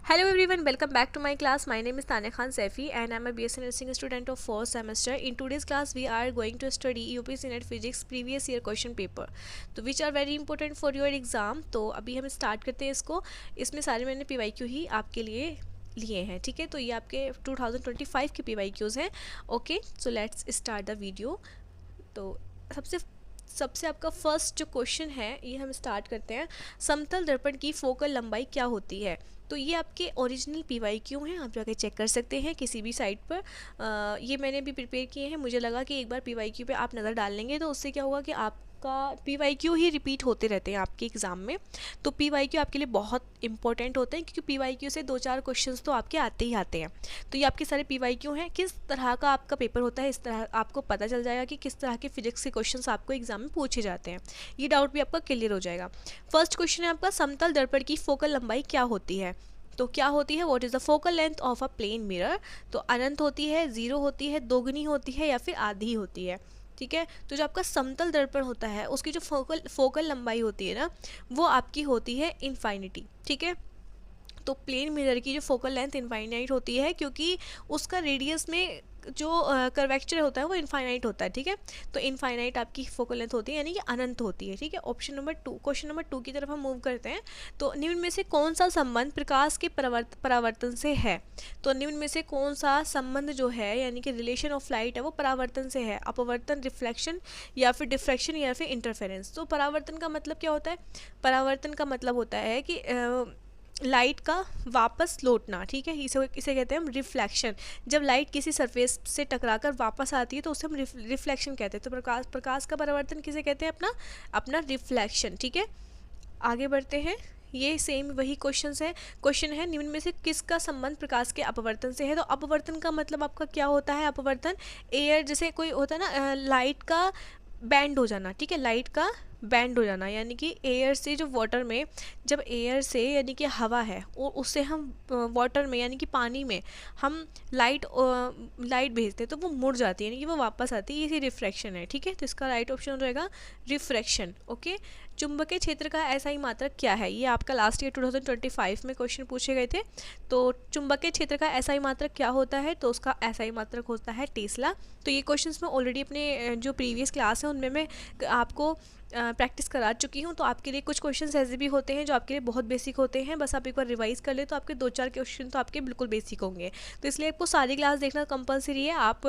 Hello everyone, welcome back to my class. My name is Tanya Khan Saifi and I'm a BSc Nursing student of 4th semester. In today's class, we are going to study UPSC Net Physics previous year question paper, तो which are very important for your exam. तो अभी हम start करते हैं इसको. इसमें सारे मैंने PYQ ही आपके लिए लिए हैं, ठीक है. तो ये आपके 2025 के PYQs हैं. Okay, so let's start the video. तो सबसे आपका फर्स्ट जो क्वेश्चन है ये हम स्टार्ट करते हैं. समतल दर्पण की फोकल लंबाई क्या होती है? तो ये आपके ओरिजिनल PYQ हैं, आप जाके चेक कर सकते हैं किसी भी साइट पर. ये मैंने भी प्रिपेयर किए हैं. मुझे लगा कि एक बार PYQ पे आप नज़र डाल लेंगे तो उससे क्या होगा कि आपका PYQ ही रिपीट होते रहते हैं आपके एग्ज़ाम में. तो PYQ आपके लिए बहुत इंपॉर्टेंट होते हैं क्योंकि PYQ से 2-4 क्वेश्चंस तो आपके आते ही आते हैं. तो ये आपके सारे PYQ हैं. किस तरह का आपका पेपर होता है इस तरह आपको पता चल जाएगा कि किस तरह के फिजिक्स के क्वेश्चंस आपको एग्जाम में पूछे जाते हैं. ये डाउट भी आपका क्लियर हो जाएगा. फर्स्ट क्वेश्चन है आपका, समतल दर्पण की फोकल लंबाई क्या होती है? तो क्या होती है? What is the focal length of a plane mirror? तो अनंत होती है, ज़ीरो होती है, दोगुनी होती है या फिर आधी होती है. ठीक है. तो जो आपका समतल दर्पण होता है उसकी जो फोकल लंबाई होती है ना, वो आपकी होती है इनफाइनिटी. ठीक है. तो प्लेन मिरर की जो फोकल लेंथ इनफाइनाइट होती है क्योंकि उसका रेडियस में जो कर्वेक्चर होता है वो इनफाइनाइट होता है. ठीक है. तो इनफाइनाइट आपकी फोकल लेंथ होती है यानी कि अनंत होती है. ठीक है. ऑप्शन नंबर 2, क्वेश्चन नंबर 2 की तरफ हम मूव करते हैं. तो निम्न में से कौन सा संबंध प्रकाश के परावर्तन से है? तो निम्न में से कौन सा संबंध जो है यानी कि रिलेशन ऑफ लाइट है वो परावर्तन से है? अपवर्तन, रिफ्लेक्शन या फिर डिफ्रैक्शन या फिर इंटरफेरेंस. तो परावर्तन का मतलब क्या होता है? परावर्तन का मतलब होता है कि लाइट का वापस लौटना. ठीक है. इसे कहते हैं हम रिफ्लेक्शन. जब लाइट किसी सरफेस से टकराकर वापस आती है तो उसे हम रिफ्लेक्शन कहते हैं. तो प्रकाश का परावर्तन किसे कहते हैं? अपना रिफ्लेक्शन. ठीक है. आगे बढ़ते हैं. ये सेम वही क्वेश्चन है निम्न में से किसका संबंध प्रकाश के अपवर्तन से है? तो अपवर्तन का मतलब आपका क्या होता है? अपवर्तन एयर जैसे कोई होता है ना, लाइट का बैंड हो जाना. ठीक है. लाइट का बैंड हो जाना यानी कि एयर से जो वाटर में, जब एयर से यानी कि हवा है और उससे हम वाटर में यानी कि पानी में हम लाइट भेजते हैं तो वो मुड़ जाती है यानी कि वो वापस आती है. इसी रिफ्रैक्शन है. ठीक है. तो इसका राइट ऑप्शन हो जाएगा रिफ्रैक्शन. ओके. चुंबकीय क्षेत्र का एसआई मात्रक क्या है? ये आपका लास्ट ईयर 2025 में क्वेश्चन पूछे गए थे. तो चुंबकीय क्षेत्र का एसआई मात्रक क्या होता है? तो उसका एसआई मात्रक होता है टेस्ला. तो ये क्वेश्चंस मैं ऑलरेडी अपने जो प्रीवियस क्लास है उनमें मैं आपको प्रैक्टिस करा चुकी हूँ. तो आपके लिए कुछ क्वेश्चंस ऐसे भी होते हैं जो आपके लिए बहुत बेसिक होते हैं. बस आप एक बार रिवाइज कर ले तो आपके 2-4 क्वेश्चन तो आपके बिल्कुल बेसिक होंगे. तो इसलिए आपको सारी क्लास देखना कंपलसरी है. आप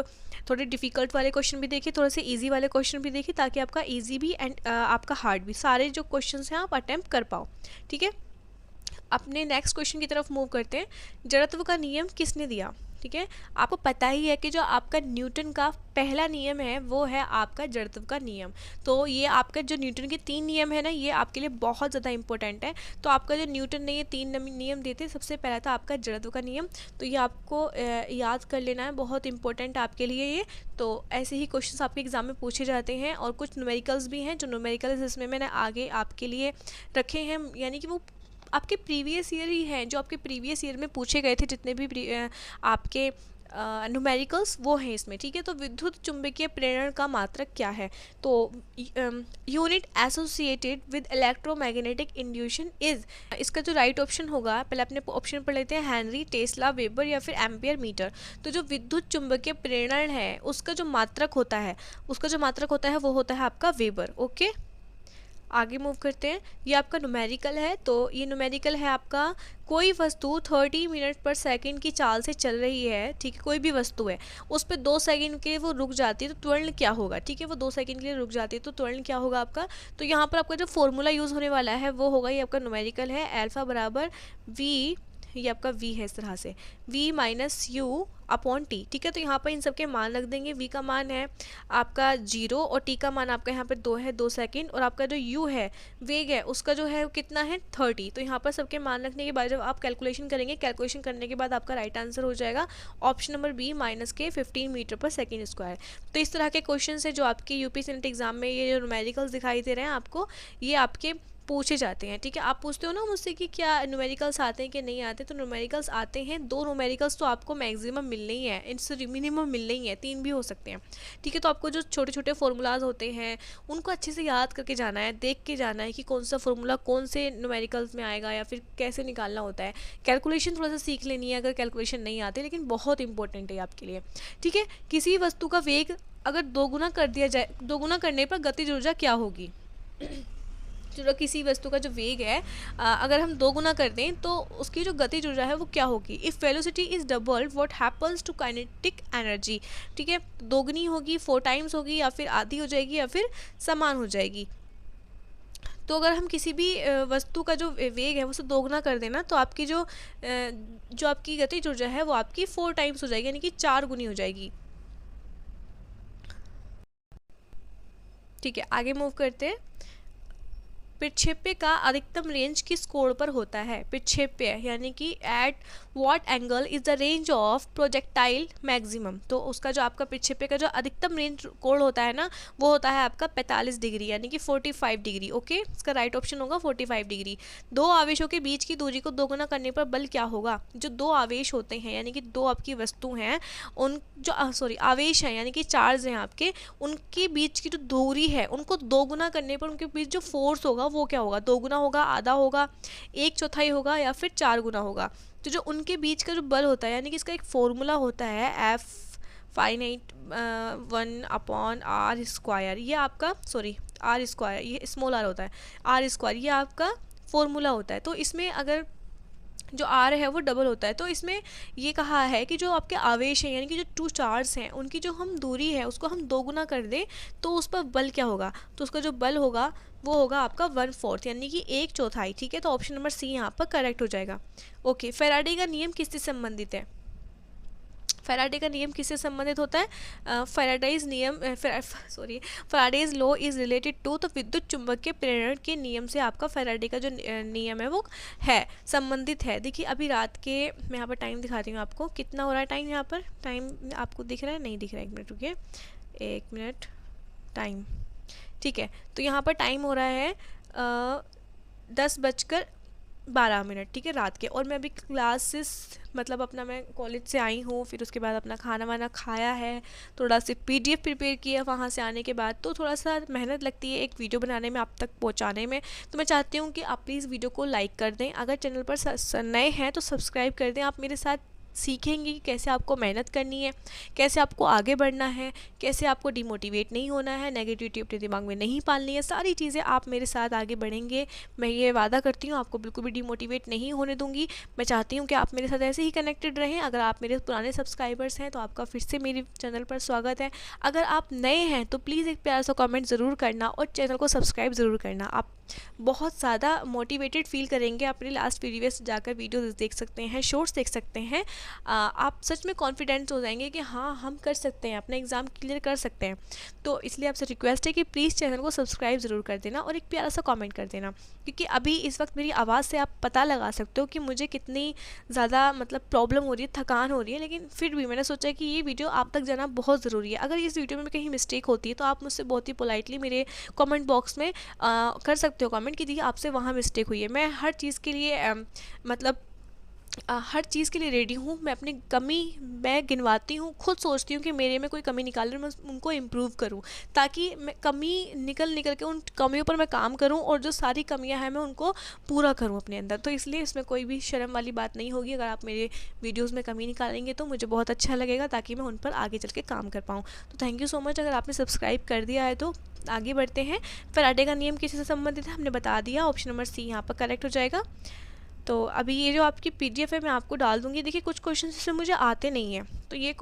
थोड़े डिफिकल्ट वाले क्वेश्चन भी देखिए, थोड़े से ईजी वाले क्वेश्चन भी देखिए ताकि आपका ईजी भी एंड आपका हार्ड भी, सारे जो क्वेश्चन हैं आप अटैम्प्ट कर पाओ. ठीक है. अपने नेक्स्ट क्वेश्चन की तरफ मूव करते हैं. जड़त्व का नियम किसने दिया? ठीक है. आपको पता ही है कि जो आपका न्यूटन का पहला नियम है वो है आपका जड़त्व का नियम. तो ये आपका जो न्यूटन के 3 नियम है ना, ये आपके लिए बहुत ज़्यादा इंपॉर्टेंट है. तो आपका जो न्यूटन ने ये 3 नियम देते, सबसे पहला था आपका जड़त्व का नियम. तो ये आपको याद कर लेना है, बहुत इंपॉर्टेंट आपके लिए ये. तो ऐसे ही क्वेश्चन आपके एग्जाम में पूछे जाते हैं और कुछ न्यूमेरिकल्स भी हैं. जो न्यूमेरिकल्स इसमें मैंने आगे आपके लिए रखे हैं यानी कि वो आपके प्रीवियस ईयर ही हैं, जो आपके प्रीवियस ईयर में पूछे गए थे. जितने भी आपके न्यूमेरिकल्स वो हैं इसमें. ठीक है. तो विद्युत चुंबकीय प्रेरण का मात्रक क्या है? तो unit associated with electromagnetic induction is. इसका जो राइट ऑप्शन होगा, पहले अपने ऑप्शन पढ़ लेते हैं, हेनरी, टेस्ला, वेबर या फिर एम्पियर मीटर. तो जो विद्युत चुंबकीय प्रेरण है उसका जो मात्रक होता है वो होता है आपका वेबर. ओके. आगे मूव करते हैं. ये आपका न्यूमेरिकल है. तो ये न्यूमेरिकल है आपका, कोई वस्तु 30 मिनट पर सेकंड की चाल से चल रही है. ठीक है. कोई भी वस्तु है, उस पर 2 सेकंड के लिए वो रुक जाती है तो त्वरण क्या होगा? ठीक है. वो 2 सेकंड के लिए रुक जाती है तो त्वरण क्या होगा आपका? तो यहाँ पर आपका जो फॉर्मूला यूज़ होने वाला है वो होगा, ये आपका न्यूमेरिकल है, अल्फा बराबर वी, ये आपका v है इस तरह से, v minus you upon T. ठीक है. तो यहाँ पर इन सब के मान रख देंगे. v का मान है आपका 0 और t का मान आपका यहाँ पर 2 है, 2 सेकंड. और आपका जो u है, वेग है, उसका जो है कितना है 30. तो यहाँ पर सबके मान रखने के बाद जब आप कैलकुलेशन करेंगे, कैलकुलेशन करने के बाद आपका राइट आंसर हो जाएगा ऑप्शन नंबर बी, माइनस के 15 मीटर पर सेकेंड स्क्वायर. तो इस तरह के क्वेश्चन है जो आपके यूपीएससी नेट एग्जाम में ये जो न्यूमेरिकल्स दिखाई दे रहे हैं आपको, ये आपके पूछे जाते हैं। ठीक है, आप पूछते हो ना मुझसे कि क्या न्यूमेरिकल्स आते हैं कि नहीं आते, तो न्यूमेरिकल्स आते हैं, 2 न्यूमेरिकल्स तो आपको मैक्सिमम मिलने ही है, इनसे मिनिमम मिलने ही है, 3 भी हो सकते हैं। ठीक है, तो आपको जो छोटे छोटे फार्मूलाज होते हैं उनको अच्छे से याद करके जाना है, देख के जाना है कि कौन सा फार्मूला कौन से न्यूमेरिकल्स में आएगा या फिर कैसे निकालना होता है। कैलकुलेशन थोड़ा सा सीख लेनी है अगर कैलकुलेशन नहीं आती, लेकिन बहुत इंपॉर्टेंट है आपके लिए। ठीक है, किसी वस्तु का वेग अगर दोगुना कर दिया जाए, दोगुना करने पर गतिज ऊर्जा क्या होगी। जो किसी वस्तु का जो वेग है अगर हम दोगुना कर दें तो उसकी जो गतिज ऊर्जा है वो क्या होगी। If velocity is doubled what happens to kinetic energy. ठीक है, दोगुनी होगी, 4 टाइम्स होगी, या फिर आधी हो जाएगी, या फिर समान हो जाएगी। तो अगर हम किसी भी वस्तु का जो वेग है उसे दोगुना कर देना तो आपकी जो आपकी गतिज ऊर्जा है वो आपकी 4 टाइम्स हो जाएगी, यानी कि 4 गुनी हो जाएगी। ठीक है, आगे मूव करते हैं। प्रक्षेप्य का अधिकतम रेंज किस कोण पर होता है। प्रक्षेप्य यानी कि at what angle is the range of projectile maximum. तो उसका जो आपका प्रक्षेप्य का जो अधिकतम रेंज कोण होता है ना वो होता है आपका 45 डिग्री, यानी कि 45 डिग्री। ओके, इसका राइट ऑप्शन होगा 45 डिग्री। 2 आवेशों के बीच की दूरी को दोगुना करने पर बल क्या होगा। जो 2 आवेश होते हैं यानी कि 2 आपकी वस्तु हैं, उन जो आवेश हैं यानी कि चार्ज हैं आपके, उनके बीच की जो दूरी है उनको दोगुना करने पर उनके बीच जो फोर्स होगा वो क्या होगा, दोगुना होगा, आधा होगा, 1/4 होगा, या फिर 4 गुना होगा। तो जो उनके बीच का जो बल होता है यानी कि इसका एक फॉर्मूला होता है F फाइनाइट 1/r²। ये आपका r², ये स्मॉल r होता है, r², ये आपका फॉर्मूला होता है। तो इसमें अगर जो आर है वो डबल होता है, तो इसमें ये कहा है कि जो आपके आवेश हैं यानी कि जो 2 चार्ज हैं उनकी जो हम दूरी है उसको हम दोगुना कर दें तो उस पर बल क्या होगा। तो उसका जो बल होगा वो होगा आपका 1/4 यानी कि 1/4। ठीक है, तो ऑप्शन नंबर सी यहाँ पर करेक्ट हो जाएगा। ओके, फैराडे का नियम किससे संबंधित है। फैराडे का नियम किससे संबंधित होता है। Faraday's law is related to, तो विद्युत चुंबकीय प्रेरण के नियम से आपका फैराडे का जो नियम है वो है संबंधित है। देखिए अभी रात के मैं यहाँ पर टाइम दिखाती हूँ आपको, कितना हो रहा है टाइम। यहाँ पर टाइम आपको दिख रहा है, नहीं दिख रहा है, 1 मिनट रुकिए, 1 मिनट टाइम। ठीक है, तो यहाँ पर टाइम हो रहा है 10:12। ठीक है, रात के। और मैं अभी क्लासेस मतलब अपना मैं कॉलेज से आई हूँ, फिर उसके बाद अपना खाना वाना खाया है, थोड़ा सा PDF प्रिपेयर किया वहाँ से आने के बाद, तो थोड़ा सा मेहनत लगती है एक वीडियो बनाने में, आप तक पहुँचाने में। तो मैं चाहती हूँ कि आप प्लीज़ वीडियो को लाइक कर दें, अगर चैनल पर नए हैं तो सब्सक्राइब कर दें। आप मेरे साथ सीखेंगे कि कैसे आपको मेहनत करनी है, कैसे आपको आगे बढ़ना है, कैसे आपको डिमोटिवेट नहीं होना है, नेगेटिविटी अपने दिमाग में नहीं पालनी है। सारी चीज़ें आप मेरे साथ आगे बढ़ेंगे, मैं ये वादा करती हूँ, आपको बिल्कुल भी डिमोटिवेट नहीं होने दूंगी। मैं चाहती हूँ कि आप मेरे साथ ऐसे ही कनेक्टेड रहें। अगर आप मेरे पुराने सब्सक्राइबर्स हैं तो आपका फिर से मेरे चैनल पर स्वागत है। अगर आप नए हैं तो प्लीज़ एक प्यारा सा कॉमेंट ज़रूर करना और चैनल को सब्सक्राइब ज़रूर करना। आप बहुत ज़्यादा मोटिवेटेड फील करेंगे, अपने लास्ट प्रीवियस जाकर वीडियोस देख सकते हैं, शॉर्ट्स देख सकते हैं। आप सच में कॉन्फिडेंट हो जाएंगे कि हाँ हम कर सकते हैं, अपना एग्ज़ाम क्लियर कर सकते हैं। तो इसलिए आपसे रिक्वेस्ट है कि प्लीज़ चैनल को सब्सक्राइब ज़रूर कर देना और एक प्यारा सा कमेंट कर देना, क्योंकि अभी इस वक्त मेरी आवाज़ से आप पता लगा सकते हो कि मुझे कितनी ज़्यादा मतलब प्रॉब्लम हो रही है, थकान हो रही है, लेकिन फिर भी मैंने सोचा कि ये वीडियो आप तक जाना बहुत ज़रूरी है। अगर इस वीडियो में कहीं मिस्टेक होती है तो आप मुझसे बहुत ही पोलाइटली मेरे कमेंट बॉक्स में कर सकते हो कमेंट कि दी आपसे वहाँ मिस्टेक हुई है। मैं हर चीज़ के लिए हर चीज़ के लिए रेडी हूँ। मैं अपनी कमी मैं गिनवाती हूँ, खुद सोचती हूँ कि मेरे में कोई कमी निकाल रही, मैं उनको इम्प्रूव करूँ, ताकि मैं कमी निकल के उन कमियों पर मैं काम करूँ और जो सारी कमियाँ हैं मैं उनको पूरा करूँ अपने अंदर। तो इसलिए इसमें कोई भी शर्म वाली बात नहीं होगी। अगर आप मेरे वीडियोज़ में कमी निकालेंगे तो मुझे बहुत अच्छा लगेगा, ताकि मैं उन पर आगे चल के काम कर पाऊँ। तो थैंक यू सो मच। अगर आपने सब्सक्राइब कर दिया है तो आगे बढ़ते हैं। फैराडे का नियम किसी से संबंधित है, हमने बता दिया, ऑप्शन नंबर सी यहाँ पर करेक्ट हो जाएगा। तो अभी ये जो आपकी PDF है मैं आपको डाल दूँगी। देखिए कुछ क्वेश्चन इसमें मुझे आते नहीं हैं, तो ये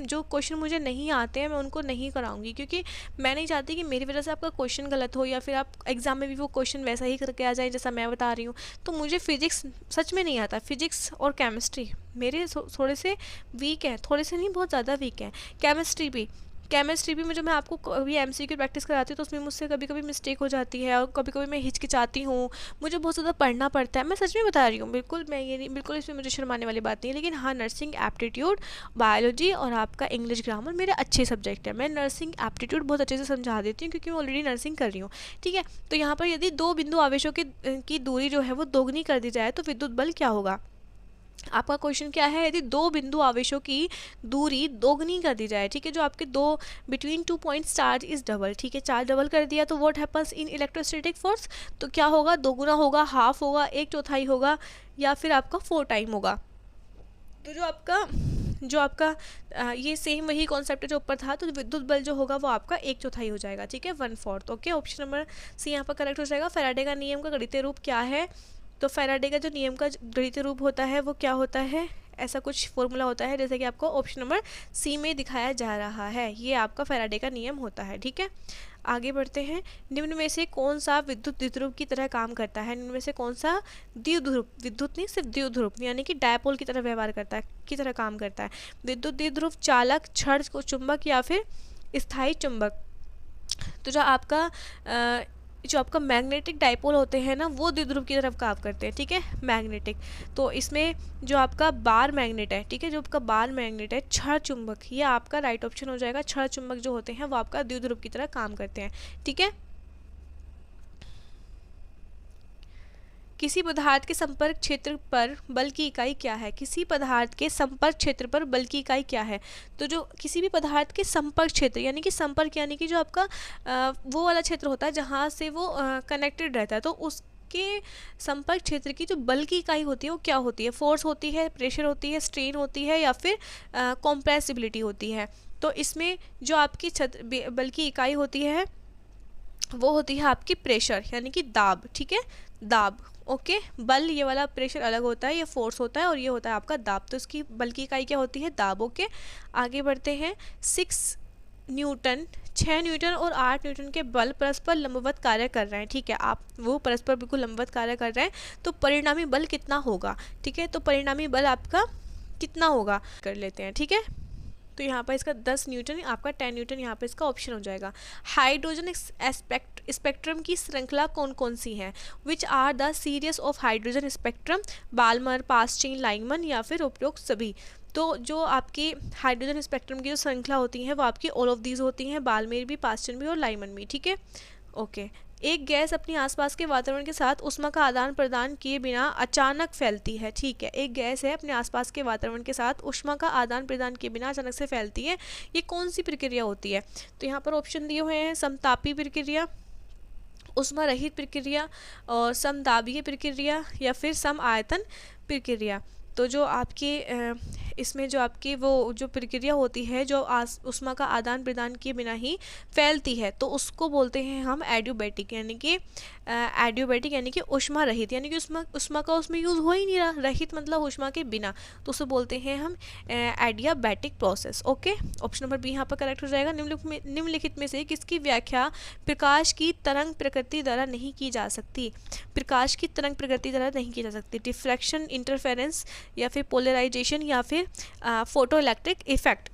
जो क्वेश्चन मुझे नहीं आते हैं मैं उनको नहीं कराऊंगी, क्योंकि मैं नहीं चाहती कि मेरी वजह से आपका क्वेश्चन गलत हो या फिर आप एग्ज़ाम में भी वो क्वेश्चन वैसा ही करके आ जाए जैसा मैं बता रही हूँ। तो मुझे फिजिक्स सच में नहीं आता, फिजिक्स और केमिस्ट्री मेरे थोड़े से वीक हैं, थोड़े से नहीं बहुत ज़्यादा वीक हैं, केमिस्ट्री भी। केमिस्ट्री भी में जो मैं आपको कभी एमसीक्यू प्रैक्टिस कराती हूँ तो उसमें मुझसे कभी कभी मिस्टेक हो जाती है और कभी कभी मैं हिचकिचाती हूँ, मुझे बहुत ज़्यादा पढ़ना पड़ता है। मैं सच में बता रही हूँ, बिल्कुल मैं ये नहीं, बिल्कुल इसमें मुझे शर्माने वाली बात नहीं है। लेकिन हाँ, नर्सिंग एप्टीट्यूड, बायोलॉजी और आपका इंग्लिश ग्रामर मेरे अच्छे सब्जेक्ट है। मैं नर्सिंग एप्टीट्यूड बहुत अच्छे से समझा देती हूँ क्योंकि मैं ऑलरेडी नर्सिंग कर रही हूँ। ठीक है, तो यहाँ पर यदि दो बिंदु आवेशों की दूरी जो है वो दोगुनी कर दी जाए तो विद्युत बल क्या होगा। आपका क्वेश्चन क्या है, यदि दो बिंदु आवेशों की दूरी दोगुनी कर दी जाए, ठीक है, जो आपके दो between 2 points charge is double, ठीक है, चार्ज डबल कर दिया तो what happens in electrostatic force, तो क्या होगा, दोगुना होगा, हाफ होगा, 1/4 होगा, या फिर आपका 4 टाइम होगा। तो जो आपका ये सेम वही कॉन्सेप्ट जो ऊपर था, तो विद्युत बल जो होगा वो आपका 1/4 हो जाएगा, ठीक है, 1/4। ओके, ऑप्शन नंबर सी यहाँ पर करेक्ट हो जाएगा। फैराडे का नियम का गणितीय रूप क्या है, तो फैराडे का जो नियम का गणितीय रूप होता है वो क्या होता है, ऐसा कुछ फॉर्मूला होता है जैसे कि आपको ऑप्शन नंबर सी में दिखाया जा रहा है, ये आपका फैराडे का नियम होता है। ठीक है, आगे बढ़ते हैं। निम्न में से कौन सा विद्युत द्विध्रुव की तरह काम करता है, निम्न में से कौन सा द्विध्रुव, विद्युत नहीं सिर्फ द्विध्रुव यानी कि डायपोल की तरह व्यवहार करता है, की तरह काम करता है। विद्युत द्विध्रुव, चालक, क्षण चुंबक या फिर स्थायी चुंबक। तो जो आपका मैग्नेटिक डायपोल होते हैं ना, वो द्विध्रुव की तरफ काम करते हैं, ठीक है, मैग्नेटिक। तो इसमें जो आपका बार मैग्नेट है, ठीक है, जो आपका बार मैग्नेट है, क्षण चुंबक, ये आपका राइट ऑप्शन हो जाएगा। क्षण चुंबक जो होते हैं वो आपका द्विध्रुव की तरह काम करते हैं। ठीक है, किसी पदार्थ के संपर्क क्षेत्र पर बल की इकाई क्या है, किसी पदार्थ के संपर्क क्षेत्र पर बल की इकाई क्या है। तो जो किसी भी पदार्थ के संपर्क क्षेत्र यानी कि संपर्क यानी कि जो आपका वो वाला क्षेत्र होता है जहाँ से वो कनेक्टेड रहता है, तो उसके संपर्क क्षेत्र की जो बल की इकाई होती है वो क्या होती है, फोर्स होती है, प्रेशर होती है, स्ट्रेन होती है, या फिर कॉम्प्रेसिबिलिटी होती है। तो इसमें जो आपकी बल की इकाई होती है वो होती है आपकी प्रेशर यानी कि दाब, ठीक है, दाब। ओके, बल ये वाला प्रेशर अलग होता है, ये फोर्स होता है, और ये होता है आपका दाब। तो इसकी बल की इकाई क्या होती है, दाब। ओके, आगे बढ़ते हैं। 6 न्यूटन और 8 न्यूटन के बल परस्पर लंबवत कार्य कर रहे हैं, ठीक है, आप वो परस्पर बिल्कुल लंबवत कार्य कर रहे हैं, तो परिणामी बल कितना होगा। ठीक है, तो परिणामी बल आपका कितना होगा कर लेते हैं। ठीक है, तो यहाँ पर इसका 10 न्यूटन, आपका 10 न्यूटन यहाँ पर इसका ऑप्शन हो जाएगा। हाइड्रोजन स्पेक्ट्रम की श्रृंखला कौन कौन सी है, which are the series of hydrogen spectrum, Balmer, Paschen, Lyman, या फिर उपरोक्त सभी। तो जो आपकी हाइड्रोजन स्पेक्ट्रम की जो श्रृंखला होती हैं वो आपकी ऑल ऑफ दीज होती हैं, बाल्मेर भी, पास्टिन भी और लाइमन भी। ठीक है, ओके। एक गैस अपने आसपास के वातावरण के साथ ऊष्मा का आदान प्रदान किए बिना अचानक फैलती है, ठीक है, एक गैस है अपने आसपास के वातावरण के साथ ऊष्मा का आदान प्रदान किए बिना अचानक से फैलती है, ये कौन सी प्रक्रिया होती है। तो यहाँ पर ऑप्शन दिए हुए हैं, समतापी प्रक्रिया, ऊष्मा रहित प्रक्रिया, और समदाबीय प्रक्रिया, या फिर सम आयतन प्रक्रिया। तो जो आपके इसमें जो आपकी वो जो प्रक्रिया होती है जो ऊष्मा का आदान प्रदान किए बिना ही फैलती है, तो उसको बोलते हैं हम एडियोबैटिक, यानी कि एडियोबैटिक यानी कि ऊष्मा रहित, यानी कि ऊष्मा का उसमें यूज़ हो ही नहीं रहा, रहित मतलब ऊष्मा के बिना, तो उसे बोलते हैं हम adiabatic process. Okay, option number B यहाँ पर करेक्ट हो जाएगा। निम्नलिखित में से किसकी व्याख्या प्रकाश की तरंग प्रकृति द्वारा नहीं की जा सकती, प्रकाश की तरंग प्रकृति द्वारा नहीं की जा सकती। डिफ्रैक्शन, इंटरफेरेंस, या फिर पोलराइजेशन, या फिर फोटो इलेक्ट्रिक इफेक्ट।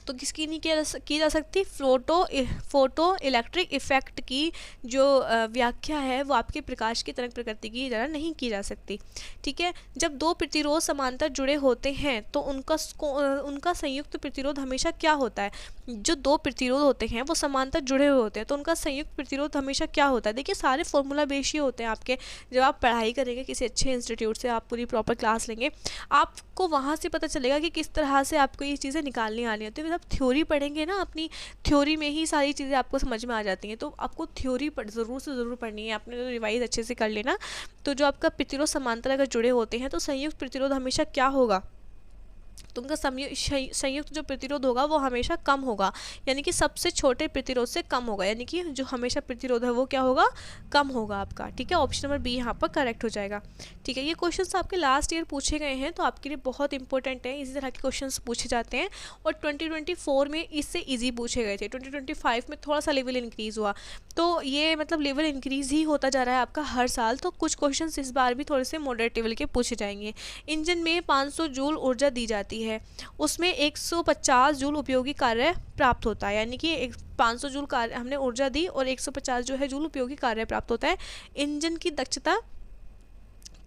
तो किसकी नहीं की जा सकती, फोटो इलेक्ट्रिक इफेक्ट की जो व्याख्या है वो आपके प्रकाश की तरंग प्रकृति की तरह नहीं की जा सकती। ठीक है, जब दो प्रतिरोध समांतर जुड़े होते हैं तो उनका संयुक्त प्रतिरोध हमेशा क्या होता है, जो दो प्रतिरोध होते हैं वो समांतर जुड़े हुए होते हैं तो उनका संयुक्त प्रतिरोध हमेशा क्या होता है। देखिए सारे फॉर्मूला बेस ही होते हैं आपके, जब आप पढ़ाई करेंगे किसी अच्छे इंस्टीट्यूट से, आप पूरी प्रॉपर क्लास लेंगे, आपको वहाँ से पता चलेगा कि किस तरह से आपको ये चीज़ें निकालनी आनी होती है। जब थ्योरी पढ़ेंगे ना, अपनी थ्योरी में ही सारी चीज़ें आपको समझ में आ जाती हैं, तो आपको थ्योरी ज़रूर से ज़रूर पढ़नी है, आपने तो रिवाइज अच्छे से कर लेना। तो जो आपका प्रतिरोध समांतर अगर जुड़े होते हैं तो संयुक्त प्रतिरोध हमेशा क्या होगा, तो उनका संयुक्त जो प्रतिरोध होगा वो हमेशा कम होगा, यानी कि सबसे छोटे प्रतिरोध से कम होगा, यानी कि जो हमेशा प्रतिरोध है वो क्या होगा, कम होगा आपका। ठीक है, ऑप्शन नंबर बी यहाँ पर करेक्ट हो जाएगा। ठीक है, ये क्वेश्चंस आपके लास्ट ईयर पूछे गए हैं तो आपके लिए बहुत इंपॉर्टेंट है, इसी तरह के क्वेश्चंस पूछे जाते हैं, और 2024 में इससे ईजी पूछे गए थे। 2025 में थोड़ा सा लेवल इंक्रीज़ हुआ, तो ये मतलब लेवल इंक्रीज ही होता जा रहा है आपका हर साल, तो कुछ क्वेश्चंस इस बार भी थोड़े से मॉडरेट लेवल के पूछे जाएंगे। इंजन में 500 जूल ऊर्जा दी जाती है उसमें 150 जूल उपयोगी कार्य प्राप्त होता है, यानी कि 500 जूल कार्य हमने ऊर्जा दी और 150 जो है जूल उपयोगी कार्य प्राप्त होता है। इंजन की दक्षता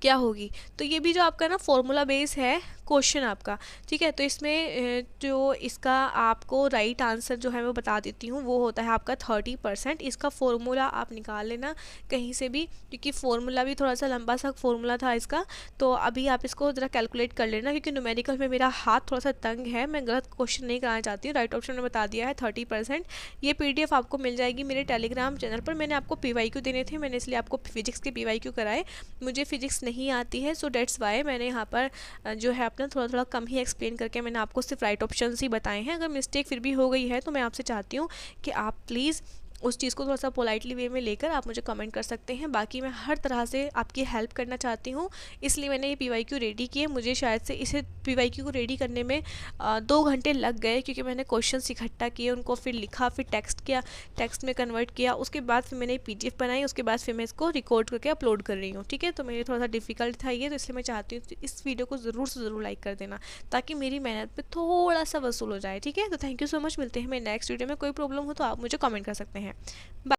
क्या होगी? तो ये भी जो आपका ना फॉर्मूला बेस है क्वेश्चन आपका, ठीक है। तो इसमें जो इसका आपको राइट आंसर जो है मैं बता देती हूँ, वो होता है आपका 30%। इसका फॉर्मूला आप निकाल लेना कहीं से भी, क्योंकि फॉर्मूला भी थोड़ा सा लंबा सा फॉर्मूला था इसका, तो अभी आप इसको ज़रा कैलकुलेट कर लेना, क्योंकि न्यूमेरिकल में मेरा हाथ थोड़ा सा तंग है, मैं गलत क्वेश्चन नहीं कराना चाहती हूँ। राइट ऑप्शन में बता दिया है 30%। ये PDF आपको मिल जाएगी मेरे टेलीग्राम चैनल पर। मैंने आपको PYQ देने थे, मैंने इसलिए आपको फिजिक्स के PYQ कराए। मुझे फिजिक्स नहीं आती है, सो डेट्स वाई मैंने यहाँ पर जो है अपना थोड़ा थोड़ा कम ही एक्सप्लेन करके मैंने आपको सिर्फ राइट ऑप्शन ही बताए हैं। अगर मिस्टेक फिर भी हो गई है तो मैं आपसे चाहती हूँ कि आप प्लीज़ उस चीज़ को थोड़ा सा पोलाइटली वे में लेकर आप मुझे कमेंट कर सकते हैं। बाकी मैं हर तरह से आपकी हेल्प करना चाहती हूँ, इसलिए मैंने ये PYQ रेडी किए। मुझे शायद से इसे PYQ को रेडी करने में 2 घंटे लग गए, क्योंकि मैंने क्वेश्चन इकट्ठा किए, उनको फिर लिखा, फिर टेक्स्ट किया, टेक्स्ट में कन्वर्ट किया, उसके बाद फिर मैंने PDF बनाई, उसके बाद फिर मैं इसको रिकॉर्ड करके अपलोड कर रही हूँ, ठीक है। तो मेरे थोड़ा सा डिफिकल्ट था ये, तो इसलिए मैं चाहती हूँ इस वीडियो को ज़रूर से ज़रूर लाइक कर देना, ताकि मेरी मेहनत पर थोड़ा सा वसूल हो जाए, ठीक है। तो थैंक यू सो मच, मिलते हैं मैं नेक्स्ट वीडियो में। कोई प्रॉब्लम हो तो आप मुझे कमेंट कर सकते हैं।